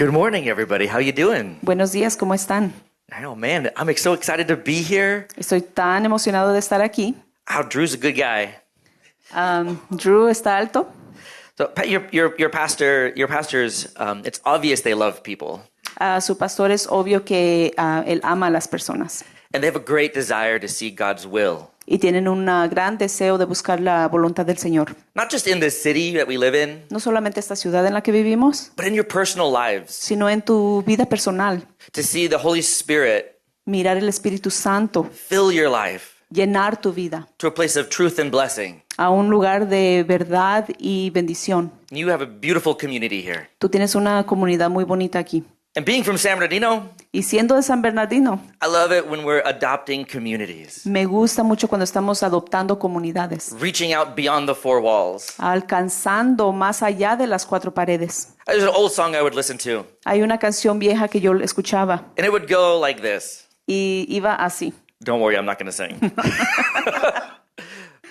Good morning, everybody. How you doing? Buenos días, ¿cómo están? Oh man, I'm so excited to be here. Estoy tan emocionado de estar aquí. Drew's a good guy. Drew está alto. So your pastors, it's obvious they love people, Su pastor es obvio que él ama a las personas. and they have a great desire to see God's will, Y tienen un gran deseo de buscar la voluntad del Señor. not just in this city that we live in, No solamente esta ciudad en la que vivimos, but in your personal lives. sino en tu vida personal. To see the Holy Spirit Mirar el Espíritu Santo, fill your life llenar tu vida to a place of truth and blessing. a un lugar de verdad y bendición. You have a beautiful community here. Tú tienes una comunidad muy bonita aquí. And being from San Bernardino, Y siendo de San Bernardino, I love it when we're adopting communities, me gusta mucho cuando estamos adoptando comunidades, reaching out beyond the four walls. alcanzando más allá de las cuatro paredes. There's an old song I would listen to, Hay una canción vieja que yo escuchaba and it would go like this. y iba así. Don't worry, I'm not going to sing.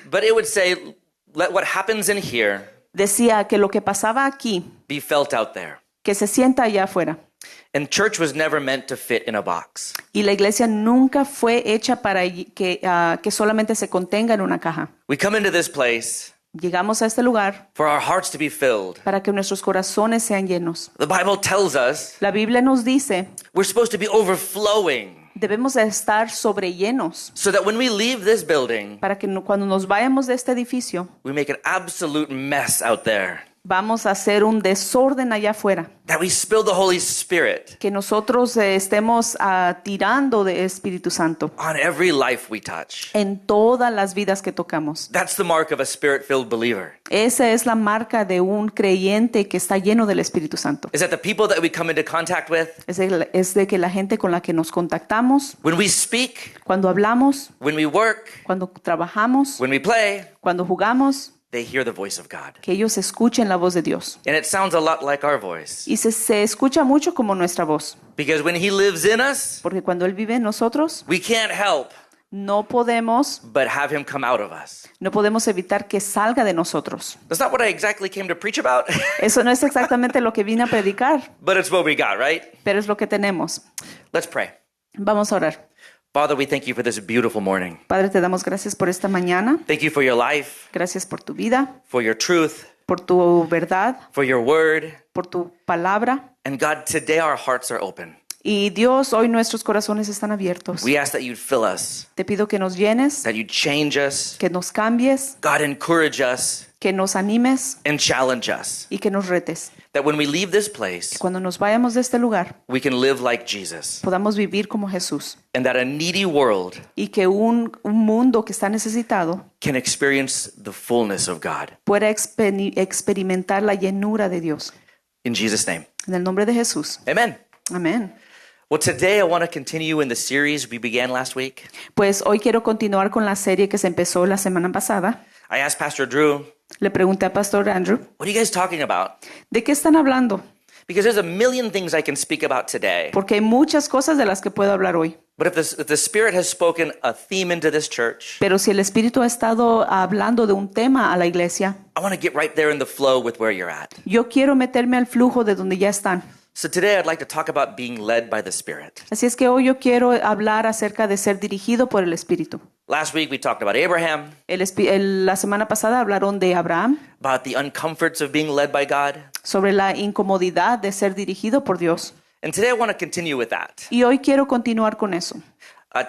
But it would say, let what happens in here Decía que lo que pasaba aquí, be felt out there. que se sienta allá afuera. And church was never meant to fit in a box. Y la iglesia nunca fue hecha para que solamente se contenga en una caja. We come into this place Llegamos a este lugar for our hearts to be filled. para que nuestros corazones sean llenos. The Bible tells us La Biblia nos dice, we're supposed to be overflowing debemos de estar sobrellenos so that when we leave this building, para que cuando nos vayamos de este edificio, we make an absolute mess out there. vamos a hacer un desorden allá afuera. That we spill the Holy Spirit Que nosotros estemos tirando de Espíritu Santo on every life we touch. en todas las vidas que tocamos. That's the mark of a spirit-filled believer. Esa es la marca de un creyente que está lleno del Espíritu Santo. Is that the people that we come into contact with, Es de que la gente con la que nos contactamos, when we speak, cuando hablamos, when we work, cuando trabajamos, when we play, cuando jugamos, they hear the voice of God. que ellos escuchen la voz de Dios. And it sounds a lot like our voice. Y se escucha mucho como nuestra voz, Because when He lives in us, porque cuando Él vive en nosotros, we can't help no podemos but have Him come out of us. evitar que salga de nosotros. That's not what I exactly came to preach about, Eso no es exactamente lo que vine a predicar, but it's what we got, right? pero es lo que tenemos. Let's pray. Vamos a orar. Father, we thank You for this beautiful morning. Padre, te damos gracias por esta mañana, Thank You for Your life, gracias por tu vida, for Your truth, por tu verdad, for Your word. por tu palabra. And God, today our hearts are open. Y Dios, hoy nuestros corazones están abiertos. We ask that You'd fill us, Te pido que nos llenes, that You'd change us. que nos cambies, God, encourage us que nos animes and challenge us. y que nos retes. That when we leave this place, Cuando nos vayamos de este lugar, we can live like Jesus. podamos vivir como Jesús. And that a needy world Y que un mundo que está necesitado can experience the fullness of God. pueda experimentar la llenura de Dios. In Jesus' name, En el nombre de Jesús. amen. Amén. Well, today I want to continue in the series we began last week. Pues hoy quiero continuar con la serie que se empezó la semana pasada. I asked Pastor Drew, Le pregunté a Pastor Andrew, what are you guys talking about? ¿de qué están hablando? Because there's a million things I can speak about today. Porque hay muchas cosas de las que puedo hablar hoy. But if the Spirit has spoken a theme into this church, Pero si el Espíritu ha estado hablando de un tema a la iglesia, I want to get right there in the flow with where you're at. yo quiero meterme al flujo de donde ya están. So today I'd like to talk about being led by the Spirit. Así es que hoy yo quiero hablar acerca de ser dirigido por el Espíritu. Last week we talked about Abraham, La semana pasada hablaron de Abraham, about the uncomforts of being led by God. sobre la incomodidad de ser dirigido por Dios. And today I want to continue with that. Y hoy quiero continuar con eso.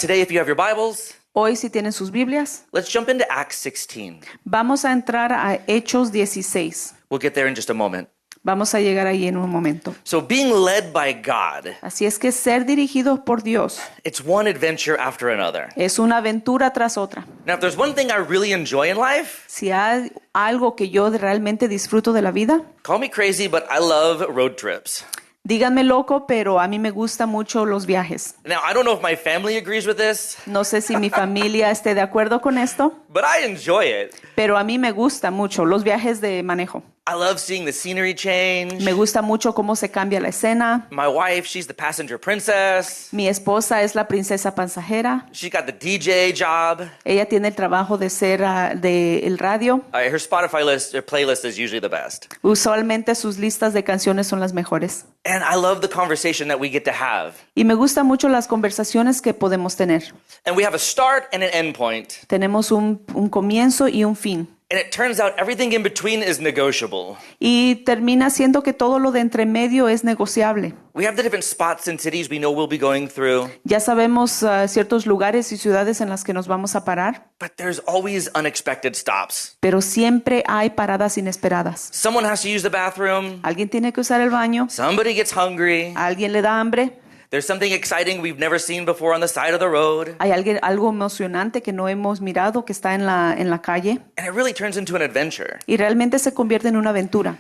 Today, if you have your Bibles, Hoy, si tienen sus Biblias, let's jump into Acts 16. vamos a entrar a Hechos 16. We'll get there in just a moment. Vamos a llegar ahí en un momento. So being led by God, Así es que ser dirigido por Dios it's one adventure after another. es una aventura tras otra. Now, if there's one thing I really enjoy in life, Si hay algo que yo realmente disfruto de la vida, call me crazy, but I love road trips. díganme loco, pero a mí me gustan mucho los viajes. Now, I don't know if my family agrees with this, No sé si mi familia esté de acuerdo con esto, but I enjoy it. pero a mí me gusta mucho los viajes de manejo. I love seeing the scenery change. Me gusta mucho cómo se cambia la escena. My wife, she's the passenger princess. Mi esposa es la princesa pasajera. She got the DJ job. Ella tiene el trabajo de ser el radio. Her Spotify list, her playlist is usually the best. Usualmente sus listas de canciones son las mejores. And I love the conversation that we get to have. Y me gustan mucho las conversaciones que podemos tener. And we have a start and an end point. Tenemos un comienzo y un fin. And it turns out everything in between is negotiable. Y termina siendo que todo lo de entre medio es negociable. We have the different spots and cities we know we'll be going through. Ya sabemos ciertos lugares y ciudades en las que nos vamos a parar, But there's always unexpected stops. pero siempre hay paradas inesperadas. Someone has to use the bathroom. Alguien tiene que usar el baño, Somebody gets hungry. a alguien le da hambre, There's something exciting we've never seen before on the side of the road. hay algo emocionante que no hemos mirado que está en la calle And it really turns into an adventure. y realmente se convierte en una aventura.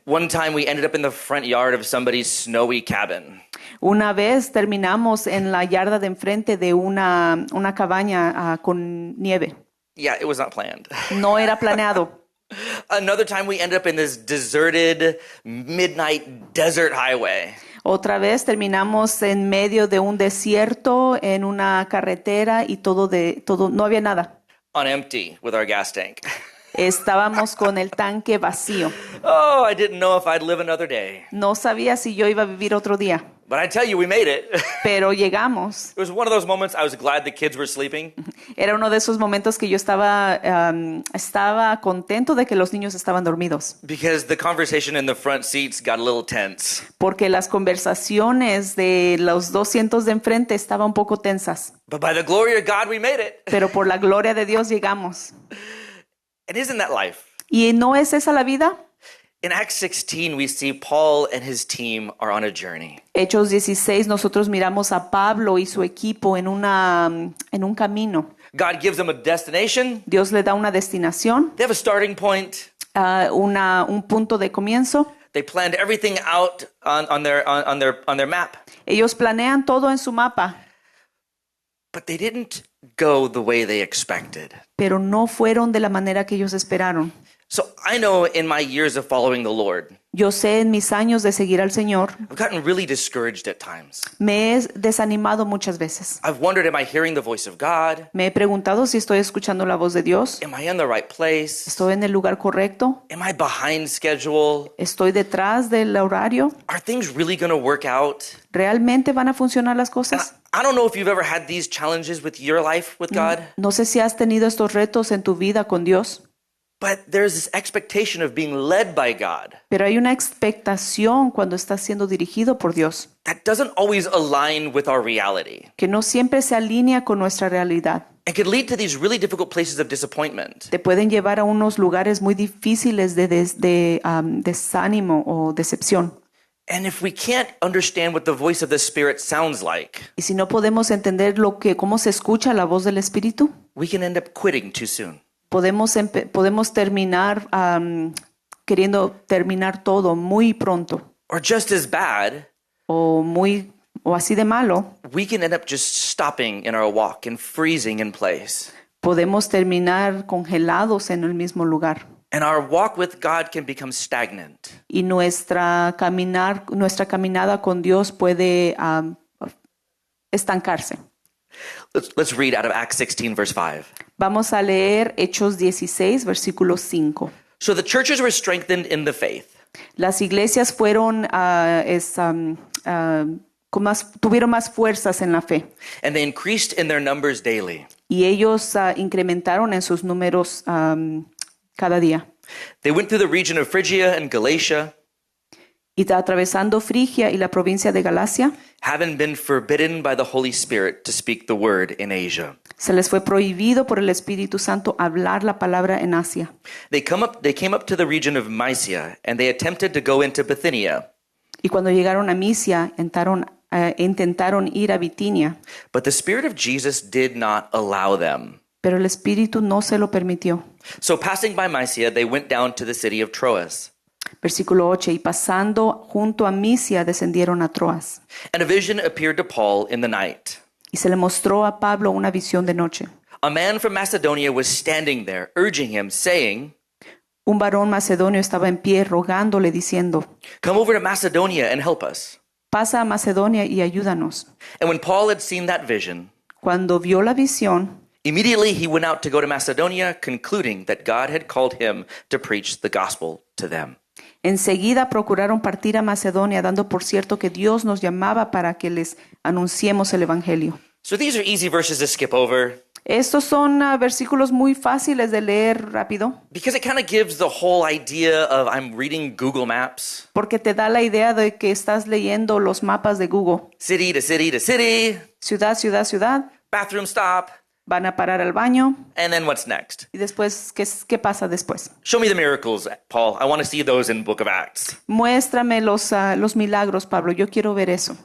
One time we ended up in the front yard of somebody's snowy cabin. Una vez terminamos en la yarda de enfrente de una cabaña con nieve. Yeah, it was not planned. No era planeado. Another time we ended up in this deserted midnight desert highway. Otra vez terminamos en medio de un desierto, en una carretera y todo, no había nada. On empty with our gas tank. Estábamos con el tanque vacío. Oh, I didn't know if I'd live another day. No sabía si yo iba a vivir otro día, But I tell you, we made it. pero llegamos. It was one of those moments I was glad the kids were sleeping Era uno de esos momentos que yo estaba contento de que los niños estaban dormidos, because the conversation in the front seats got a little tense. porque las conversaciones de los 200 de enfrente estaban un poco tensas, But by the glory of God, we made it. pero por la gloria de Dios llegamos. And isn't that life? ¿Y no es esa la vida? In Acts 16, we see Paul and his team are on a journey. Hechos 16, nosotros miramos a Pablo y su equipo en un camino. God gives them a destination. Dios le da una destinación, They have a starting point. un punto de comienzo. They planned everything out on their map. Ellos planean todo en su mapa, But they didn't go the way they expected. pero no fueron de la manera que ellos esperaron. So I know in my years of following the Lord, Yo sé en mis años de seguir al Señor, I've gotten really discouraged at times. me he desanimado muchas veces. I've wondered, am I hearing the voice of God? Me he preguntado si estoy escuchando la voz de Dios, Am I in the right place? estoy en el lugar correcto, Am I behind schedule? estoy detrás del horario, Are things really going to work out? ¿realmente van a funcionar las And cosas? I don't know if you've ever had these challenges with your life with God, No sé si has tenido estos retos en tu vida con Dios, but there's this expectation of being led by God pero hay una expectación cuando estás siendo dirigido por Dios, that doesn't always align with our reality. que no siempre se alinea con nuestra realidad. It could lead to these really difficult places of disappointment. Te pueden llevar a unos lugares muy difíciles de desánimo o decepción. And if we can't understand what the voice of the Spirit sounds like, Y si no podemos entender cómo se escucha la voz del Espíritu, we can end up quitting too soon. podemos terminar queriendo terminar todo muy pronto Or just as bad, o así de malo. we can end up just stopping in our walk and freezing in place. Podemos terminar congelados en el mismo lugar. And our walk with God can become stagnant. Y nuestra caminada con Dios puede estancarse. Let's read out of Acts 16, verse 5. Vamos a leer Hechos 16, versículo 5. So the churches were strengthened in the faith. Las iglesias tuvieron más fuerzas en la fe And they increased in their numbers daily. y ellos incrementaron en sus números cada día. They went through the region of Phrygia and Galatia, Y atravesando Frigia y la provincia de Galacia, having been forbidden by the Holy Spirit to speak the word in Asia. se les fue prohibido por el Espíritu Santo hablar la palabra en Asia. They came up to the region of Mysia, and they attempted to go into Bithynia. Y cuando llegaron a Misia, intentaron ir a Bitinia, But the Spirit of Jesus did not allow them. pero el Espíritu no se lo permitió. So passing by Mysia, they went down to the city of Troas. Versículo 8, y pasando junto a Misia, descendieron a Troas. And a vision appeared to Paul in the night. Y se le mostró a Pablo una visión de noche. A man from Macedonia was standing there, urging him, saying, un varón macedonio estaba en pie rogándole diciendo, "Come over to Macedonia and help us." pasa a Macedonia y ayúdanos. And when Paul had seen that vision, Cuando vio la visión, immediately he went out to go to Macedonia, concluding that God had called him to preach the gospel to them. enseguida procuraron partir a Macedonia, dando por cierto que Dios nos llamaba para que les anunciemos el evangelio. So these are easy verses to skip over Estos son versículos muy fáciles de leer rápido, because it kind of gives the whole idea of I'm reading Google Maps, porque te da la idea de que estás leyendo los mapas de Google. city to city to city, Ciudad, ciudad, ciudad. bathroom stop, Van a parar al baño. and then what's next? Y después, ¿qué pasa después? Show me the miracles, Paul. I want to see those in Book of Acts. Muéstrame los milagros, Pablo. Yo quiero ver eso.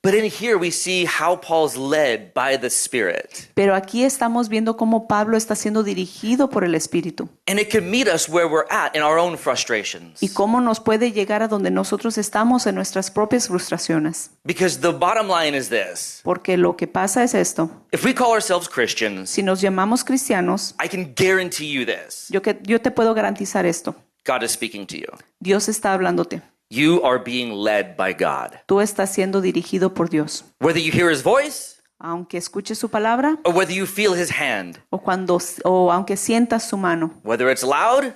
But in here we see how Paul's led by the Spirit. Pero aquí estamos viendo cómo Pablo está siendo dirigido por el Espíritu And it can meet us where we're at in our own frustrations. y cómo nos puede llegar a donde nosotros estamos en nuestras propias frustraciones. Because the bottom line is this. Porque lo que pasa es esto. If we call ourselves Christians, Si nos llamamos cristianos, I can guarantee you this. yo te puedo garantizar esto. God is speaking to you. Dios está hablándote. You are being led by God. Tú estás siendo dirigido por Dios. Whether you hear his voice Aunque escuches su palabra or whether you feel his hand, o aunque sientas su mano, whether it's loud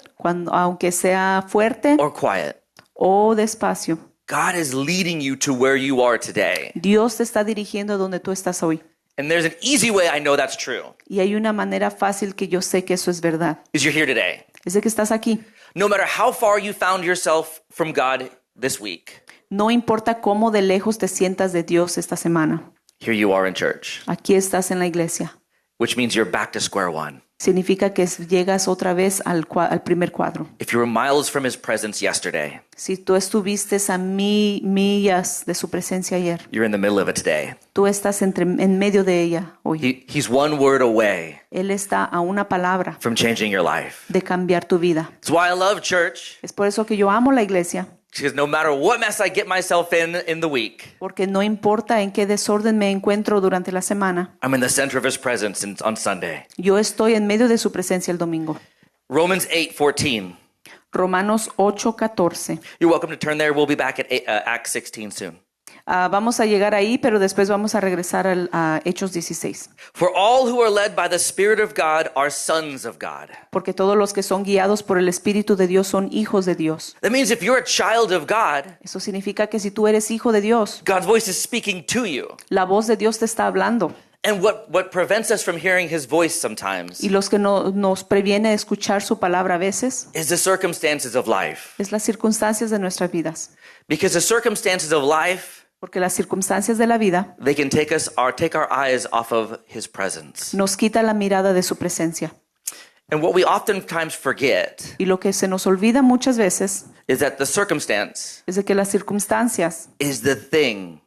aunque sea fuerte or quiet, o despacio, God is leading you to where you are today. Dios te está dirigiendo a donde tú estás hoy. And there's an easy way I know that's true. Y hay una manera fácil que yo sé que eso es verdad. Is you're here today. Es de que estás aquí. No matter how far you found yourself from God this week, No importa cómo de lejos te sientas de Dios esta semana. here you are in church, Aquí estás en la iglesia. which means you're back to square one. Significa que llegas otra vez al primer cuadro. If you were miles from his presence yesterday, Si tú estuviste a millas de su presencia ayer, you're in the middle of it today. tú estás en medio de ella hoy. He's one word away Él está a una palabra from changing your life. de cambiar tu vida. That's why I love church. Es por eso que yo amo la iglesia, Because no matter what mess I get myself in the week, porque no importa en qué desorden me encuentro durante la semana, I'm in the center of his presence on Sunday. yo estoy en medio de su presencia el domingo. Romans 8:14. Romanos 8:14. You're welcome to turn there. We'll be back at Acts 16 soon. Vamos a llegar ahí, pero después vamos a regresar a Hechos 16. For all who are led by the Spirit of God are sons of God. Porque todos los que son guiados por el Espíritu de Dios son hijos de Dios. That means if you're a child of God, Eso significa que si tú eres hijo de Dios, God's voice is speaking to you. la voz de Dios te está hablando. And what prevents us from hearing his voice sometimes Y los que nos previene de escuchar su palabra a veces is the circumstances of life. es las circunstancias de nuestras vidas. Because the circumstances of life, Porque las circunstancias de la vida they can take our eyes off of his presence. nos quita la mirada de su presencia. And what we oftentimes forget Y lo que se nos olvida muchas veces is that the circumstance es de que las circunstancias is the thing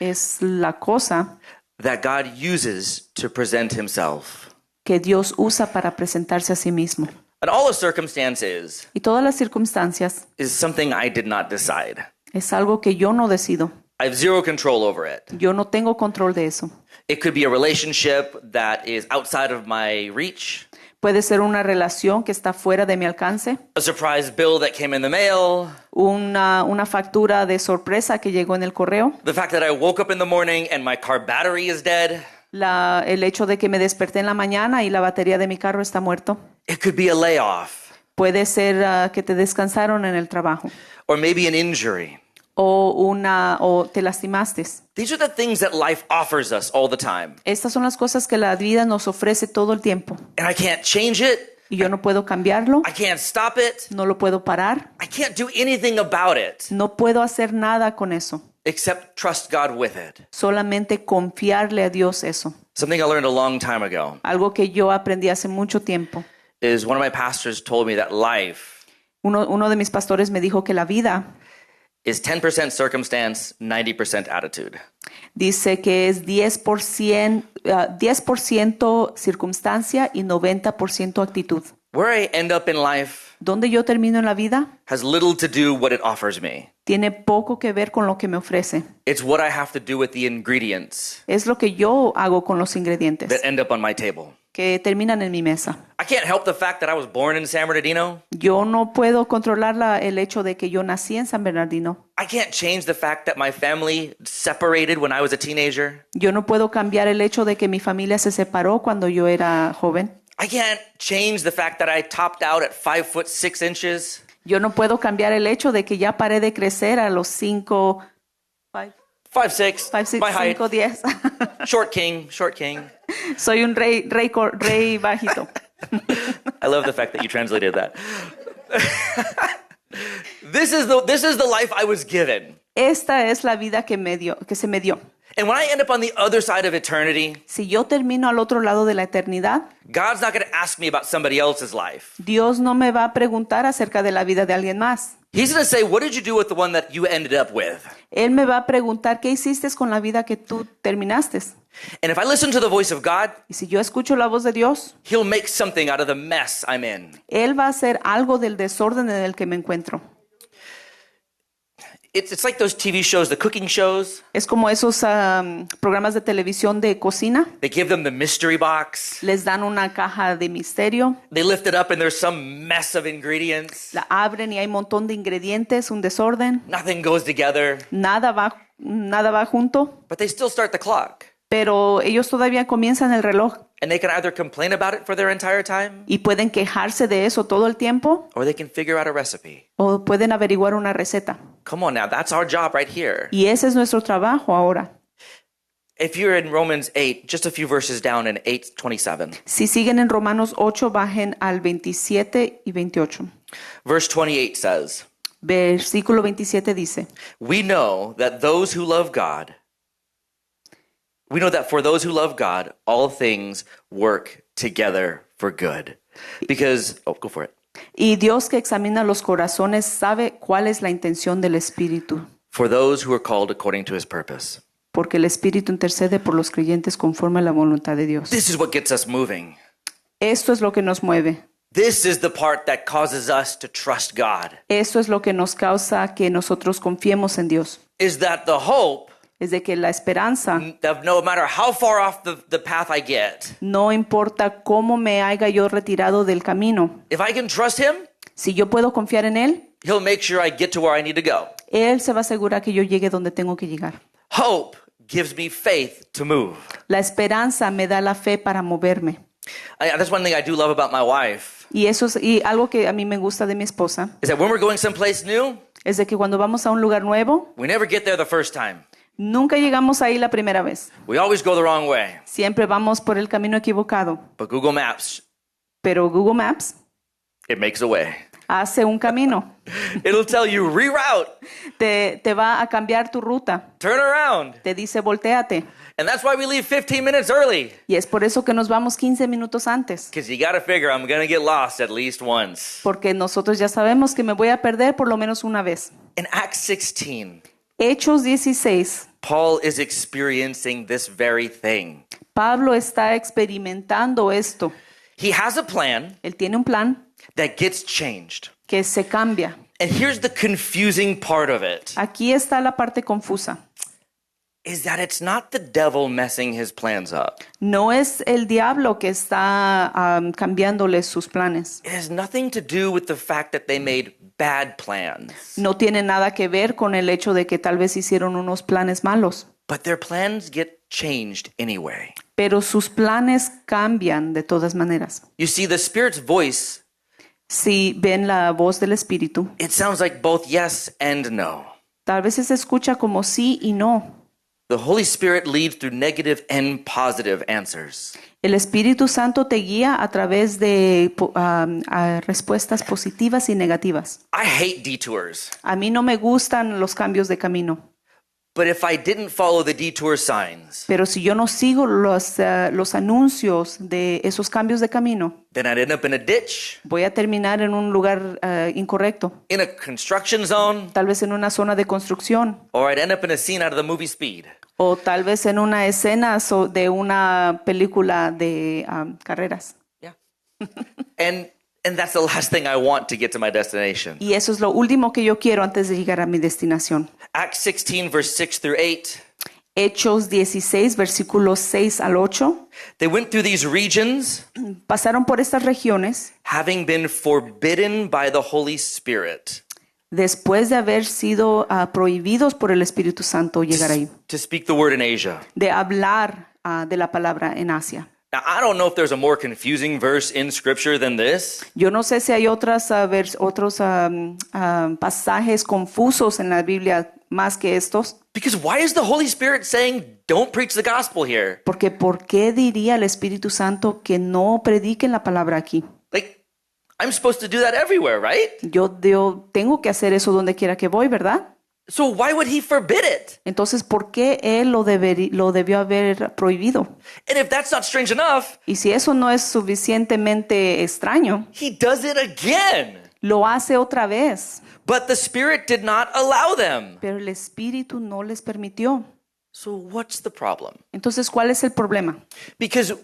es la cosa that God uses to present himself. que Dios usa para presentarse a sí mismo. And all the circumstances Y todas las circunstancias is something I did not decide. es algo que yo no decido. I have zero control over it. Yo no tengo control de eso. It could be a relationship that is outside of my reach, Puede ser una relación que está fuera de mi alcance, a surprise bill that came in the mail, una factura de sorpresa que llegó en el correo, the fact that I woke up in the morning and my car battery is dead. el hecho de que me desperté en la mañana y la batería de mi carro está muerto. It could be a layoff Puede ser que te descansaron en el trabajo or maybe an injury. o te lastimaste. These are the things that life offers us all the time. Estas son las cosas que la vida nos ofrece todo el tiempo And I can't change it. y yo no puedo cambiarlo, I can't stop it. no lo puedo parar, I can't do anything about it no puedo hacer nada con eso. except trust God with it. Solamente confiarle a Dios eso. Something I learned a long time ago Algo que yo aprendí hace mucho tiempo. is one of my pastors told me that life Uno de mis pastores me dijo que la vida is 10% circumstance, 90% attitude. dice que es 10% circunstancia y 90% actitud. Where I end up in life Donde yo termino en la vida has little to do what it offers me. tiene poco que ver con lo que me ofrece. It's what I have to do with the ingredients Es lo que yo hago con los ingredientes that end up on my table. que terminan en mi mesa. I can't help the fact that I was born in San Bernardino. Yo no puedo controlar el hecho de que yo nací en San Bernardino. I can't change the fact that my family separated when I was a teenager. Yo no puedo cambiar el hecho de que mi familia se separó cuando yo era joven. I can't change the fact that I topped out at 5'6". Yo no puedo cambiar el hecho de que ya paré de crecer a los 5, 5'6", my height. 10. Short king. Soy un rey bajito. I love the fact that you translated that. This is the life I was given. Esta es la vida que se me dio. And when I end up on the other side of eternity, Si yo termino al otro lado de la eternidad, God's not going to ask me about somebody else's life. Dios no me va a preguntar acerca de la vida de alguien más. He's going to say, what did you do with the one that you ended up with? Él me va a preguntar qué hiciste con la vida que tú terminaste. And if I listen to the voice of God, Y si yo escucho la voz de Dios, He'll make something out of the mess I'm in. Él va a hacer algo del desorden en el que me encuentro. It's like those TV shows, the cooking shows. Es como esos programas de televisión de cocina. They give them the mystery box. Les dan una caja de misterio, They lift it up and there's some mess of ingredients. la abren y hay un montón de ingredientes, un desorden. Nothing goes together, Nada va junto, but they still start the clock. pero ellos todavía comienzan el reloj And they can either complain about it for their entire time, y pueden quejarse de eso todo el tiempo or they can figure out a recipe. o pueden averiguar una receta. Come on now, that's our job right here. Y ese es nuestro trabajo ahora. If you're in Romans 8, just a few verses down in 8:27. Si siguen en Romanos 8, bajen al 27 y 28. Verse 28 says, Versículo 27 dice, we know that for those who love God, all things work together for good. Because, go for it. y Dios que examina los corazones sabe cuál es la intención del Espíritu, For those who are called according to His purpose. porque el Espíritu intercede por los creyentes conforme a la voluntad de Dios. This is what gets us moving. Esto es lo que nos mueve. This is the part that causes us to trust God. Esto es lo que nos causa que nosotros confiemos en Dios. Is that the hope Es de que la esperanza, that no matter how far off the path I get, no importa cómo me haya yo retirado del camino, if I can trust Him, si yo puedo confiar en Él, He'll make sure I get to where I need to go. Él se va a asegurar que yo llegue donde tengo que llegar. Hope gives me faith to move. La esperanza me da la fe para moverme. That's one thing I do love about my wife, Y algo que a mí me gusta de mi esposa is that when we're going someplace new, es de que cuando vamos a un lugar nuevo, we never get there the first time. nunca llegamos ahí la primera vez. We always go the wrong way. Siempre vamos por el camino equivocado. But Google Maps, Pero Google Maps it makes a way. hace un camino. It'll tell you, reroute, Te va a cambiar tu ruta. turn around. Te dice, voltéate. And that's why we leave 15 minutes early. Y es por eso que nos vamos 15 minutos antes. Because you got to figure I'm going to get lost at least once. Porque nosotros ya sabemos que me voy a perder por lo menos una vez. In Acts 16, Hechos 16. Paul is experiencing this very thing. Pablo está experimentando esto. He has a plan Él tiene un plan that gets changed. que se cambia. And here's the confusing part of it, Aquí está la parte confusa. is that it's not the devil messing his plans up. No es el diablo que está cambiándole sus planes. It has nothing to do with the fact that they made bad plans. No tiene nada que ver con el hecho de que tal vez hicieron unos planes malos. But their plans get changed anyway. Pero sus planes cambian de todas maneras. You see, the Spirit's voice, Si ven la voz del Espíritu, it sounds like both yes and no. tal vez se escucha como sí y no. The Holy Spirit leads through negative and positive answers. El Espíritu Santo te guía a través de respuestas positivas y negativas. I hate detours, A mí no me gustan los cambios de camino, but if I didn't follow the detour signs, pero si yo no sigo los anuncios de esos cambios de camino, then I'd end up in a ditch, voy a terminar en un lugar incorrecto, in a construction zone, tal vez en una zona de construcción or I'd end up in a scene out of the movie Speed. o tal vez en una escena de una película de carreras. Yeah. And that's the last thing I want to get to my destination. Y eso es lo último que yo quiero antes de llegar a mi destinación. Acts 16, verse 6 through 8. Hechos 16, versículos 6 al 8. They went through these regions, Pasaron por estas regiones having been forbidden by the Holy Spirit después de haber sido prohibidos por el Espíritu Santo llegar ahí, to speak the word in Asia. de hablar de la palabra en Asia. Now, I don't know if there's a more confusing verse in Scripture than this, Yo no sé si hay otros pasajes confusos en la Biblia más que estos, because why is the Holy Spirit saying, don't preach the gospel here? porque ¿por qué diría el Espíritu Santo que no prediquen la palabra aquí? Like, I'm supposed to do that everywhere, right? Yo tengo que hacer eso donde quiera que voy, ¿verdad? So why would he forbid it? Entonces, ¿por qué él lo debió haber prohibido? And if that's not strange enough, Y si eso no es suficientemente extraño, he does it again. lo hace otra vez, But the Spirit did not allow them. pero el Espíritu no les permitió. So what's the problem? Entonces, ¿cuál es el problema? Because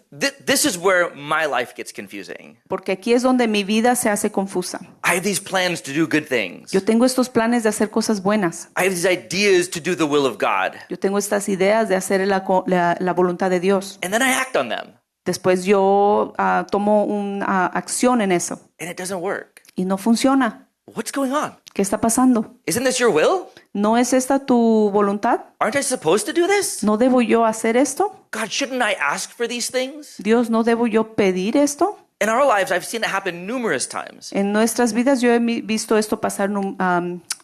this is where my life gets confusing. Porque aquí es donde mi vida se hace confusa. I have these plans to do good things. Yo tengo estos planes de hacer cosas buenas. I have these ideas to do the will of God. Yo tengo estas ideas de hacer la voluntad de Dios. And then I act on them. Después yo tomo una acción en eso And it doesn't work. y no funciona. What's going on? ¿Qué está pasando? Isn't this your will? ¿No es esta tu voluntad? Aren't I supposed to do this? ¿No debo yo hacer esto? God, shouldn't I ask for these things? Dios, ¿no debo yo pedir esto? In our lives, I've seen it happen numerous times. En nuestras vidas yo he visto esto pasar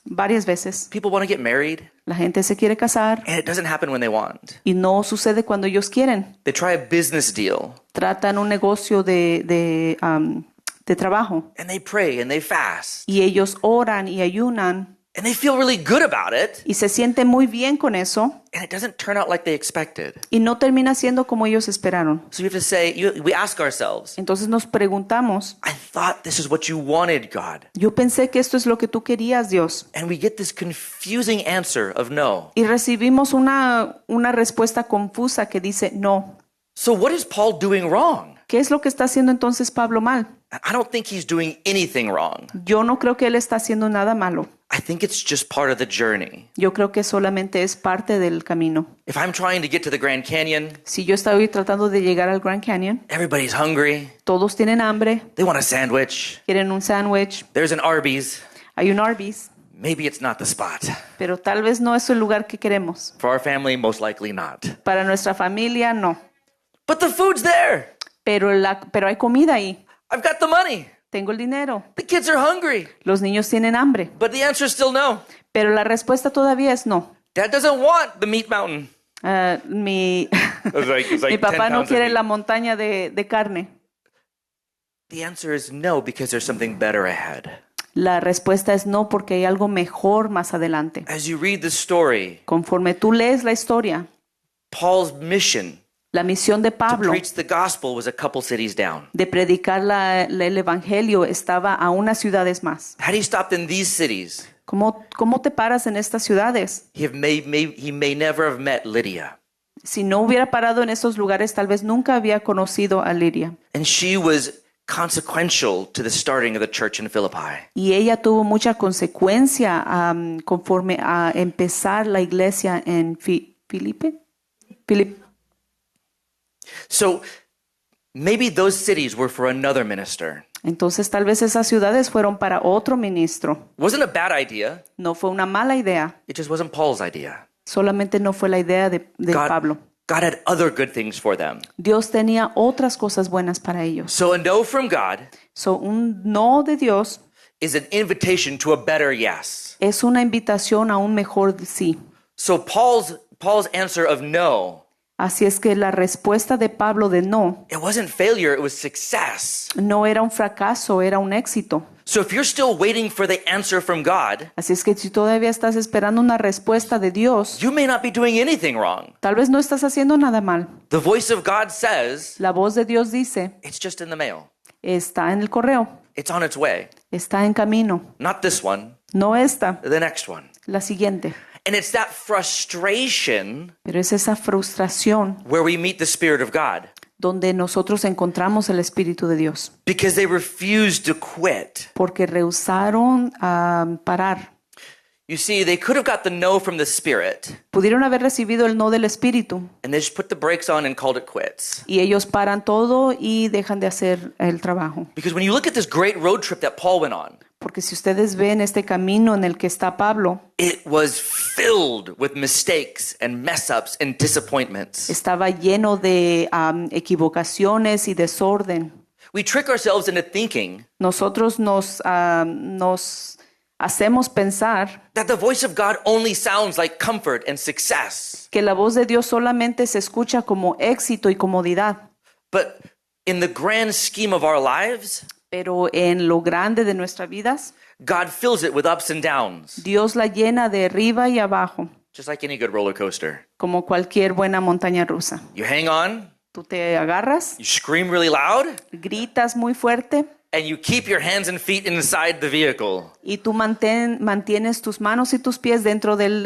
varias veces. People want to get married, La gente se quiere casar and it doesn't happen when they want. y no sucede cuando ellos quieren. They try a business deal, Tratan un negocio de trabajo and they pray and they fast, y ellos oran y ayunan and they feel really good about it, y se sienten muy bien con eso and it doesn't turn out like they expected. y no termina siendo como ellos esperaron. So we have to say, we ask ourselves, Entonces nos preguntamos, I thought this is what you wanted, God. yo pensé que esto es lo que tú querías, Dios. And we get this confusing answer of no. Y recibimos una respuesta confusa que dice no. So what is Paul doing wrong? ¿Qué es lo que está haciendo entonces Pablo mal? I don't think he's doing anything wrong. Yo no creo que él está haciendo nada malo. I think it's just part of the journey. Yo creo que solamente es parte del camino. If I'm trying to get to the Grand Canyon, Si yo estoy tratando de llegar al Grand Canyon, everybody's hungry. todos tienen hambre, They want a sandwich. quieren un sándwich, There's an Arby's. hay un Arby's, Maybe it's not the spot. pero tal vez no es el lugar que queremos. For our family, most likely not. Para nuestra familia, no. But the food's there. Pero hay comida ahí. I've got the money. Tengo el dinero. The kids are hungry. Los niños tienen hambre. But the answer is still no. Pero la respuesta todavía es no. Dad doesn't want the meat mountain. Mi It's like mi 10 papá no pounds of quiere meat. la montaña de carne. The answer is no because there's something better ahead. La respuesta es no porque hay algo mejor más adelante. As you read the story, Conforme tú lees la historia, Paul's mission la misión de to Pablo preach the gospel was a couple cities down. de predicar el evangelio estaba a unas ciudades más. Had he stopped in these cities, ¿Cómo te paras en estas ciudades? he may never have met Lydia. Si no hubiera parado en esos lugares, tal vez nunca había conocido a Lidia. And she was consequential to the starting of the church in Philippi. Y ella tuvo mucha consecuencia conforme a empezar la iglesia en Filipe. So maybe those cities were for another minister. Entonces tal vez esas ciudades fueron para otro ministro. It wasn't a bad idea. No fue una mala idea, It just wasn't Paul's idea. solamente no fue la idea de Pablo. God had other good things for them. Dios tenía otras cosas buenas para ellos. So a no from God So, un no de Dios is an invitation to a better yes. es una invitación a un mejor sí. So Paul's answer of no, Así es que la respuesta de Pablo de no it wasn't failure, it was success. no era un fracaso, era un éxito. So if you're still waiting for the answer from God, Así es que si todavía estás esperando una respuesta de Dios, you may not be doing anything wrong. tal vez no estás haciendo nada mal. The voice of God says La voz de Dios dice, it's just in the mail. está en el correo, It's on its way. está en camino, Not this one, no esta, the next one. la siguiente. And it's that frustration Pero es esa frustración where we meet the Spirit of God donde nosotros encontramos el Espíritu de Dios, because they refuse to quit. porque rehusaron parar. You see, they could have got the no from the Spirit, Pudieron haber recibido el no del Espíritu and they just put the brakes on and called it quits. y ellos paran todo y dejan de hacer el trabajo. Because when you look at this great road trip that Paul went on, Porque si ustedes ven este camino en el que está Pablo, it was filled with mistakes and mess ups and disappointments. estaba lleno de equivocaciones y desorden. We trick ourselves into thinking Nosotros nos hacemos pensar that the voice of God only sounds like comfort and success. que la voz de Dios solamente se escucha como éxito y comodidad, But in the grand scheme of our lives, pero en lo grande de nuestras vidas, God fills it with ups and downs, Dios la llena de arriba y abajo, just like any good roller coaster. como cualquier buena montaña rusa. You hang on, Tú te agarras, you scream really loud, gritas muy fuerte and you keep your hands and feet inside the vehicle. y tú mantienes tus manos y tus pies dentro del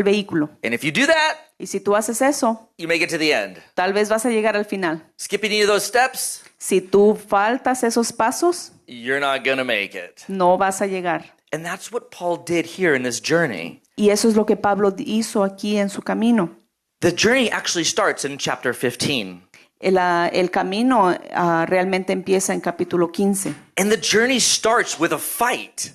vehículo. And if you do that, Y si tú haces eso, you make it to the end. tal vez vas a llegar al final. Skip any of those steps, Si tú faltas esos pasos, you're not going to make it. no vas a llegar. And that's what Paul did here in this journey. Y eso es lo que Pablo hizo aquí en su camino. The journey actually starts in chapter 15. El camino realmente empieza en capítulo 15. And the journey starts with a fight.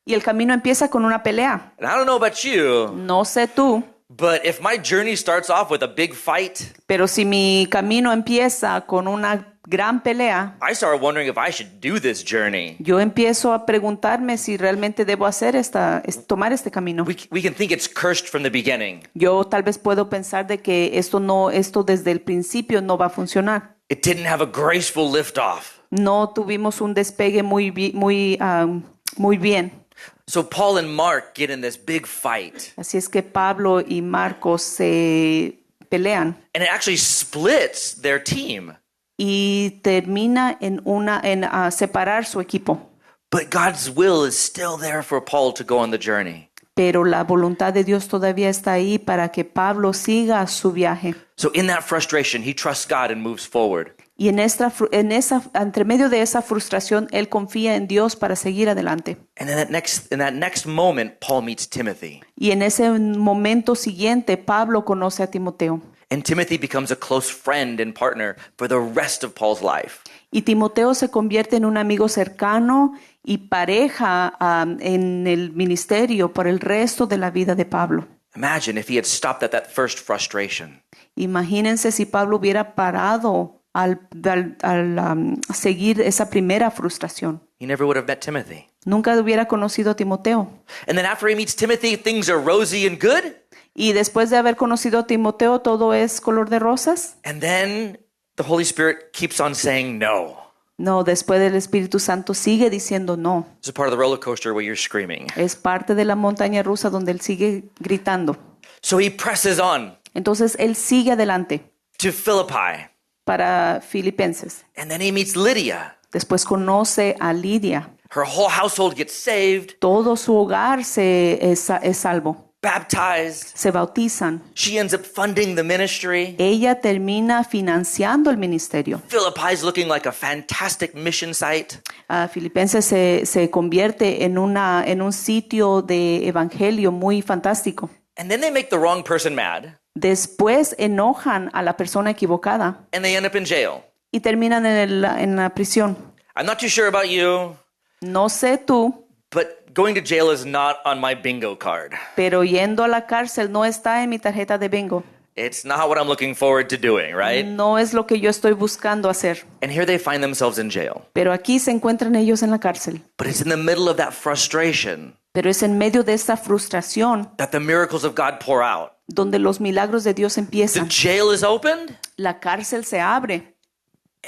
Y el camino empieza con una pelea. And I don't know about you, No sé tú, but if my journey starts off with a big fight, pero si mi camino empieza con una gran pelea, I start wondering if I should do this journey. yo empiezo a preguntarme si realmente debo tomar este camino. We can think it's cursed from the beginning. Yo tal vez puedo pensar de que esto desde el principio no va a funcionar. It didn't have a graceful liftoff. No tuvimos un despegue muy bien. So Paul and Mark get in this big fight. Así es que Pablo y Marcos se pelean And it actually splits their team. y termina en separar su equipo. But God's will is still there for Paul to go on the journey. Pero la voluntad de Dios todavía está ahí para que Pablo siga su viaje. So in that frustration, he trusts God and moves forward. Y entre medio de esa frustración, él confía en Dios para seguir adelante. And in that next moment, Paul meets Timothy. Y en ese momento siguiente, Pablo conoce a Timoteo. And Timothy becomes a close friend and partner for the rest of Paul's life. Y Timoteo se convierte en un amigo cercano y pareja en el ministerio por el resto de la vida de Pablo. Imagine if he had stopped at that first frustration. Imagínense si Pablo hubiera parado al seguir esa primera frustración. He never would have met Timothy. Nunca hubiera conocido a Timoteo. And then after he meets Timothy, things are rosy and good. Y después de haber conocido a Timoteo, todo es color de rosas. And then the Holy Spirit keeps on saying no. No, después del Espíritu Santo sigue diciendo no. It's a part of the roller coaster where you're screaming. Es parte de la montaña rusa donde él sigue gritando. So he presses on Entonces él sigue adelante to Philippi. para Filipenses. And then he meets Lydia. Después conoce a Lidia. Her whole household gets saved, Todo su hogar es salvo. baptized. Se bautizan. She ends up funding the ministry. Ella termina financiando el ministerio. Philippi is looking like a fantastic mission site. Filipenses se convierte en un sitio de evangelio muy fantástico. And then they make the wrong person mad, Después enojan a la persona equivocada and they end up in jail. y terminan en la prisión. I'm not too sure about you, No sé tú, but going to jail is not on my bingo card. pero yendo a la cárcel no está en mi tarjeta de bingo. It's not what I'm looking forward to doing, right? No es lo que yo estoy buscando hacer. And here they find themselves in jail. Pero aquí se encuentran ellos en la cárcel. But it's in the middle of that frustration Pero es en medio de esta frustración that the miracles of God pour out. donde los milagros de Dios The empiezan. jail is opened, La cárcel se abre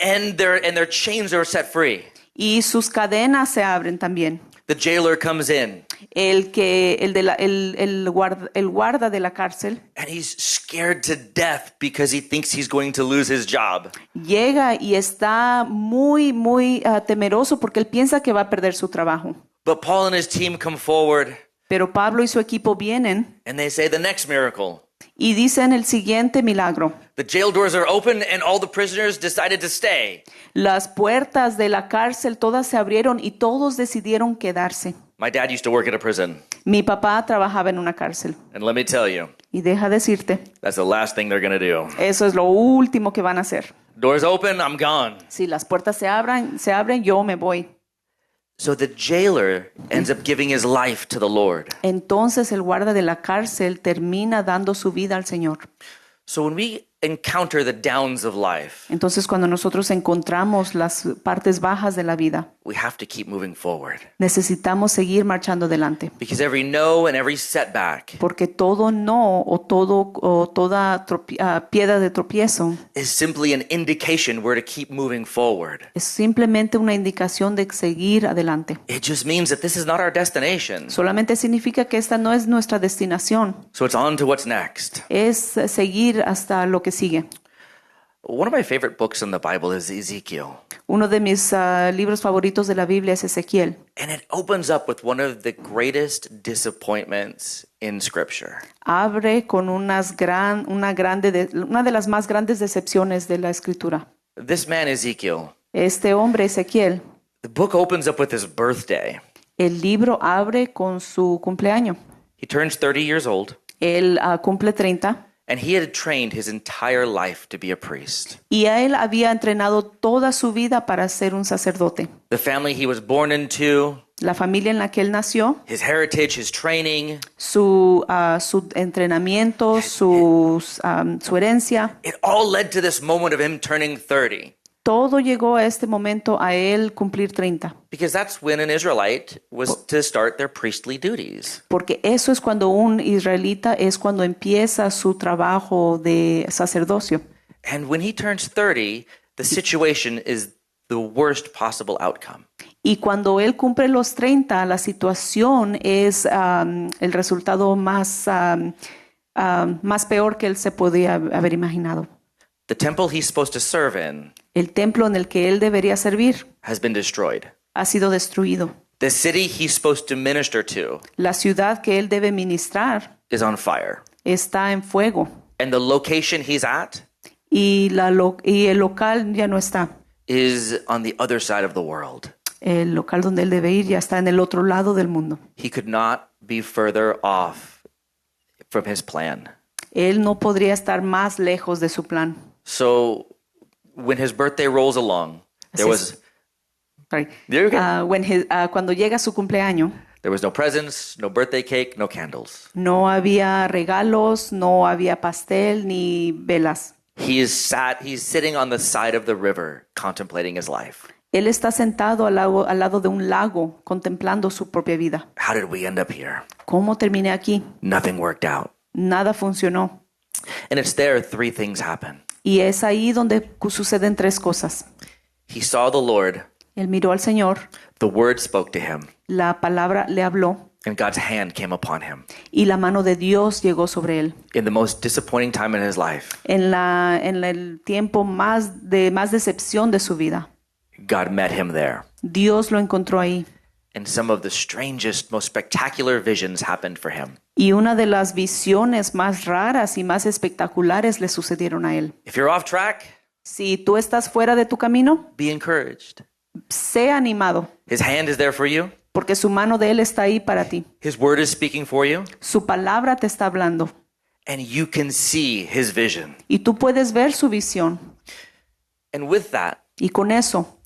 and their chains are set free. y sus cadenas se abren también. The jailer comes in, El guarda de la cárcel and he's scared to death because he thinks he's going to lose his job. llega y está muy temeroso porque él piensa que va a perder su trabajo. But Paul and his team come forward, Pero Pablo y su equipo vienen and they say the next miracle. y dicen el siguiente milagro. The jail doors are open, and all the prisoners decided to stay. Las puertas de la cárcel todas se abrieron y todos decidieron quedarse. My dad used to work at a prison. Mi papá trabajaba en una cárcel. And let me tell you, Y deja decirte, that's the last thing they're going to do. eso es lo último que van a hacer. Doors open, I'm gone. Si las puertas se abren, yo me voy. So the jailer ends up giving his life to the Lord. Entonces el guarda de la cárcel termina dando su vida al Señor. So when we encounter the downs of life, Entonces cuando nosotros encontramos las partes bajas de la vida, we have to keep moving forward. necesitamos seguir marchando adelante. Because every no and every setback Porque todo no o toda piedra de tropiezo is simply an indication we're to keep moving forward. es simplemente una indicación de seguir adelante. It just means that this is not our destination. Solamente significa que esta no es nuestra destinación. So it's on to what's next. Es seguir hasta lo que sigue. One of my favorite books in the Bible is Ezekiel. Uno de mis libros favoritos de la Biblia es Ezequiel. And it opens up with one of the greatest disappointments in Scripture. Abre con una de las más grandes decepciones de la Escritura. This man, Ezekiel, Este hombre, Ezequiel, the book opens up with his birthday. el libro abre con su cumpleaños. He turns 30 years old, Él cumple 30 and he had trained his entire life to be a priest. y a él había entrenado toda su vida para ser un sacerdote. The family he was born into, La familia en la que él nació, his heritage, his training, su entrenamiento, su herencia, it all led to this moment of him turning 30. todo llegó a este momento a él cumplir 30. Because that's when an Israelite was to start their priestly duties. Porque eso es cuando un israelita es cuando empieza su trabajo de sacerdocio. And when he turns 30, the situation is the worst possible outcome. Y cuando él cumple los 30, la situación es el resultado más peor que él se podía haber imaginado. The temple he's supposed to serve in El templo en el que él debería servir has been destroyed. ha sido destruido. The city he's supposed to minister to La ciudad que él debe ministrar is on fire. está en fuego. And the location he's at Y el local ya no está. is on the other side of the world. El local donde él debe ir ya está en el otro lado del mundo. He could not be further off from his plan. Él no podría estar más lejos de su plan. So when his birthday rolls along, there Así was es. Sorry. You're okay. Cuando llega su cumpleaños, no presents, no birthday cake, no candles. no había regalos, no había pastel ni velas. He's sitting on the side of the river contemplating his life. Él está sentado al lado de un lago contemplando su propia vida. How did we end up here? ¿Cómo terminé aquí? Nothing worked out. Nada funcionó. And it's there three things happen. Y es ahí donde suceden tres cosas. He saw the Lord, Él miró al Señor, the word spoke to him, la palabra le habló and God's hand came upon him. y la mano de Dios llegó sobre él. In the most disappointing time in his life, En el tiempo más decepción de su vida, God met him there. Dios lo encontró ahí. And some of the strangest, most spectacular visions happened for him. Y una de las visiones más raras y más espectaculares le sucedieron a él. If you're off track, Si tú estás fuera de tu camino, be encouraged. sé animado, His hand is there for you. porque su mano de él está ahí para ti. His word is speaking for you. Su palabra te está hablando And you can see his vision. y tú puedes ver su visión. And with that, Y con eso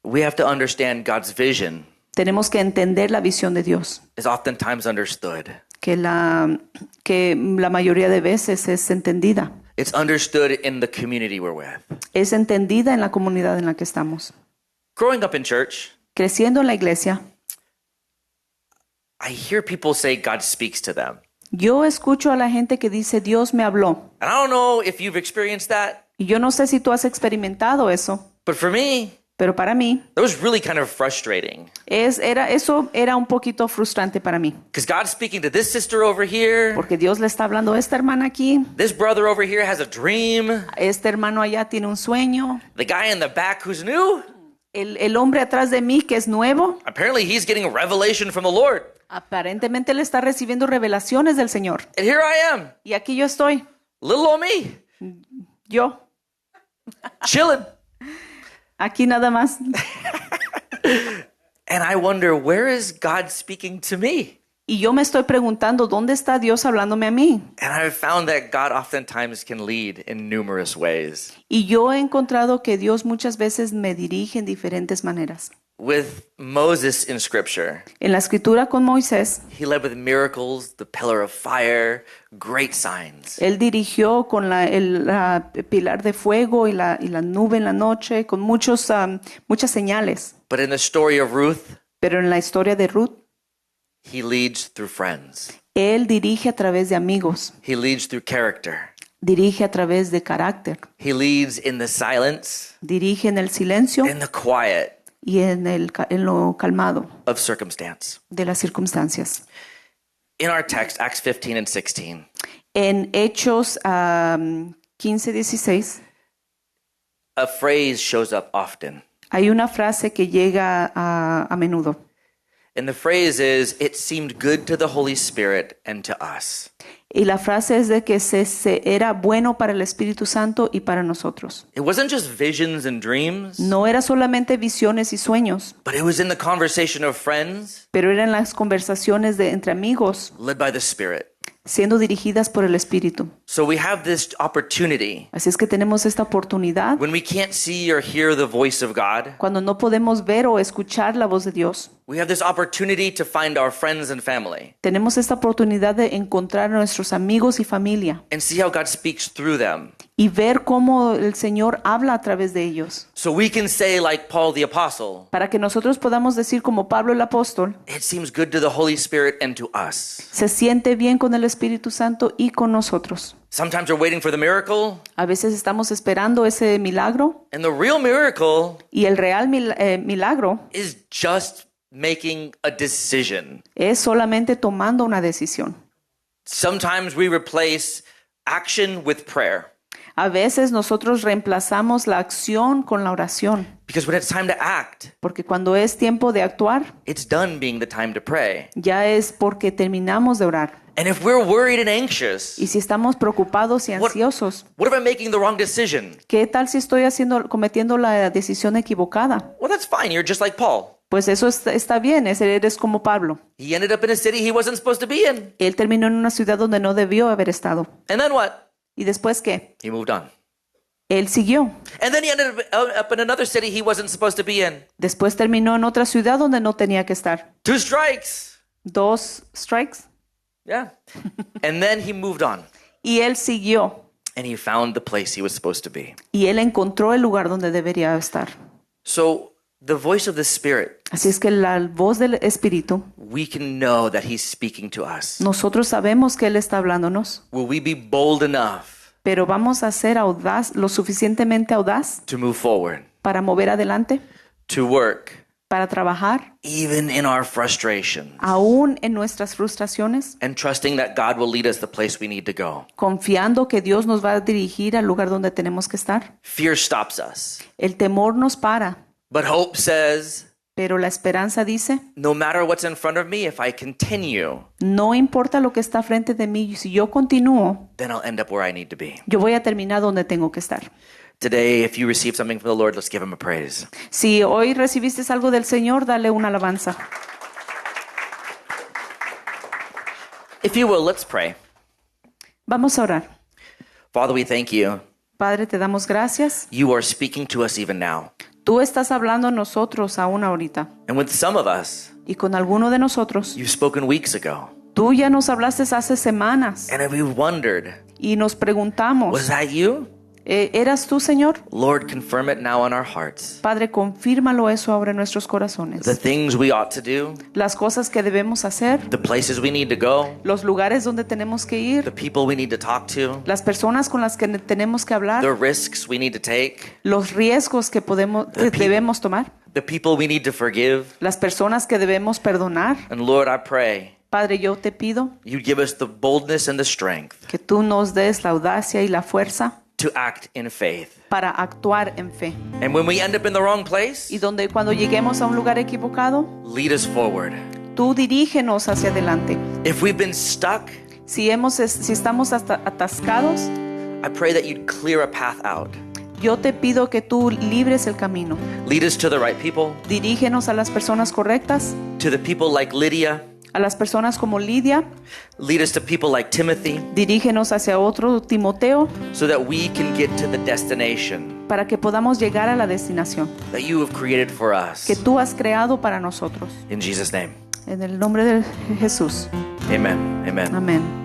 we have to understand God's vision tenemos que entender la visión de Dios, is oftentimes understood. que la mayoría de veces es entendida. It's understood in the community we're with. Es entendida en la comunidad en la que estamos. Growing up in church, Creciendo en la iglesia, I hear people say God speaks to them. yo escucho a la gente que dice, Dios me habló. And I don't know if you've experienced that, Y yo no sé si tú has experimentado eso, but for me, pero para mí, that was really kind of frustrating. eso era un poquito frustrante para mí. Because God's speaking to this sister over here. Porque Dios le está hablando a esta hermana aquí, This brother over here has a dream. este hermano allá tiene un sueño, The guy in the back who's new, el hombre atrás de mí que es nuevo, apparently he's getting revelation from the Lord. aparentemente le está recibiendo revelaciones del Señor. And here I am, Y aquí yo estoy, little old me, yo, chilling. aquí nada más. And I wonder, where is God speaking to me? Y yo me estoy preguntando, ¿dónde está Dios hablándome a mí? And I've found that God oftentimes can lead in numerous ways. Y yo he encontrado que Dios muchas veces me dirige en diferentes maneras. With Moses in Scripture, En la escritura con Moisés, he led with miracles, the pillar of fire, great signs. él dirigió con la pilar de fuego y la nube en la noche, con muchas señales. But in the story of Ruth, Pero en la historia de Ruth, he leads through friends. él dirige a través de amigos, He leads through character. dirige a través de carácter, He leads in the silence, dirige en el silencio in the quiet y en lo calmado of circumstance. de las circunstancias. In our text, Acts 15 and 16, En Hechos 15:16 a phrase shows up often. hay una frase que llega a menudo. And the phrase is, it seemed good to the Holy Spirit and to us. Y la frase es de que era bueno para el Espíritu Santo y para nosotros. It wasn't just visions and dreams, No era solamente visiones y sueños, but it was in the conversation of friends pero eran las conversaciones entre amigos led by the Spirit. siendo dirigidas por el Espíritu. So we have this opportunity Así es que tenemos esta oportunidad when we can't see or hear the voice of God. cuando no podemos ver o escuchar la voz de Dios. We have this opportunity to find our friends and family Tenemos esta oportunidad de encontrar a nuestros amigos y familia and see how God speaks through them. y ver cómo el Señor habla a través de ellos. So we can say, like Paul the Apostle, Para que nosotros podamos decir como Pablo el apóstol, it seems good to the Holy Spirit and to us. se siente bien con el Espíritu Santo y con nosotros. Sometimes we're waiting for the miracle, A veces estamos esperando ese milagro and the real miracle y el real milagro is just making a decision. es solamente tomando una decisión. Sometimes we replace action with prayer. A veces nosotros reemplazamos la acción con la oración, Because when it's time to act, porque cuando es tiempo de actuar, it's done being the time to pray. ya es porque terminamos de orar. And if we're worried and anxious, Y si estamos preocupados y ansiosos, what if I'm making the wrong decision? ¿qué tal si estoy cometiendo la decisión equivocada? Well, that's fine. You're just like Paul. Pues eso está bien, eres como Pablo. He ended up in a city he wasn't supposed to be in. Él terminó en una ciudad donde no debió haber estado. And then what? ¿Y después qué? He moved on. Él siguió. And then he ended up in another city he wasn't supposed to be in. Después terminó en otra ciudad donde no tenía que estar. 2 strikes. 2 strikes. Yeah. And then he moved on. Y él siguió. And he found the place he was supposed to be. Y él encontró el lugar donde debería estar. So the voice of the Spirit, Así es que la voz del Espíritu, we can know that he's speaking to us. nosotros sabemos que Él está hablándonos, Will we be bold enough pero vamos a ser audaz, lo suficientemente audaz to move forward, para mover adelante, to work, para trabajar, even in our frustrations, aún en nuestras frustraciones, and trusting that God will lead us the place we need to go? confiando que Dios nos va a dirigir al lugar donde tenemos que estar. Fear stops us, El temor nos para, but hope says, pero la esperanza dice, no matter what's in front of me, if I continue, no importa lo que está frente de mí, si yo continúo, then I'll end up where I need to be. yo voy a terminar donde tengo que estar. Today, if you receive something from the Lord, let's give him a praise. Si hoy recibiste algo del Señor, dale una alabanza. If you will, let's pray. Vamos a orar. Father, we thank you. Padre, te damos gracias. You are speaking to us even now. Tú estás hablando a nosotros aún ahorita. And with some of us, Y con alguno de nosotros, you've spoken weeks ago. tú ya nos hablaste hace semanas. And we've wondered, Y nos preguntamos, was that you? ¿eras tú, Señor? Lord, confirm it now in our hearts. Padre, confírmalo eso ahora en nuestros corazones. The things we ought to do, Las cosas que debemos hacer, the places we need to go, los lugares donde tenemos que the ir, people we need to talk to, las personas con las que tenemos que the hablar, risks we need to take, los riesgos que debemos tomar, the people we need to forgive. las personas que debemos perdonar. And Lord, I pray Padre, yo te pido you give us the boldness and the strength que tú nos des la audacia y la fuerza to act in faith. para actuar en fe. And when we end up in the wrong place, Y cuando lleguemos a un lugar equivocado, lead us forward. tú dirígenos hacia adelante. If we've been stuck, Si estamos hasta atascados, I pray that you'd clear a path out. yo te pido que tú libres el camino. Lead us to the right people, Dirígenos a las personas correctas, to the people like Lydia A las personas como Lidia, lead us to people like Timothy, dirígenos hacia otro Timoteo so that we can get to the destination para que podamos llegar a la destinación that you have created for que us. tú has creado para nosotros. In Jesus' name, En el nombre de Jesús. amen. Amen. Amén.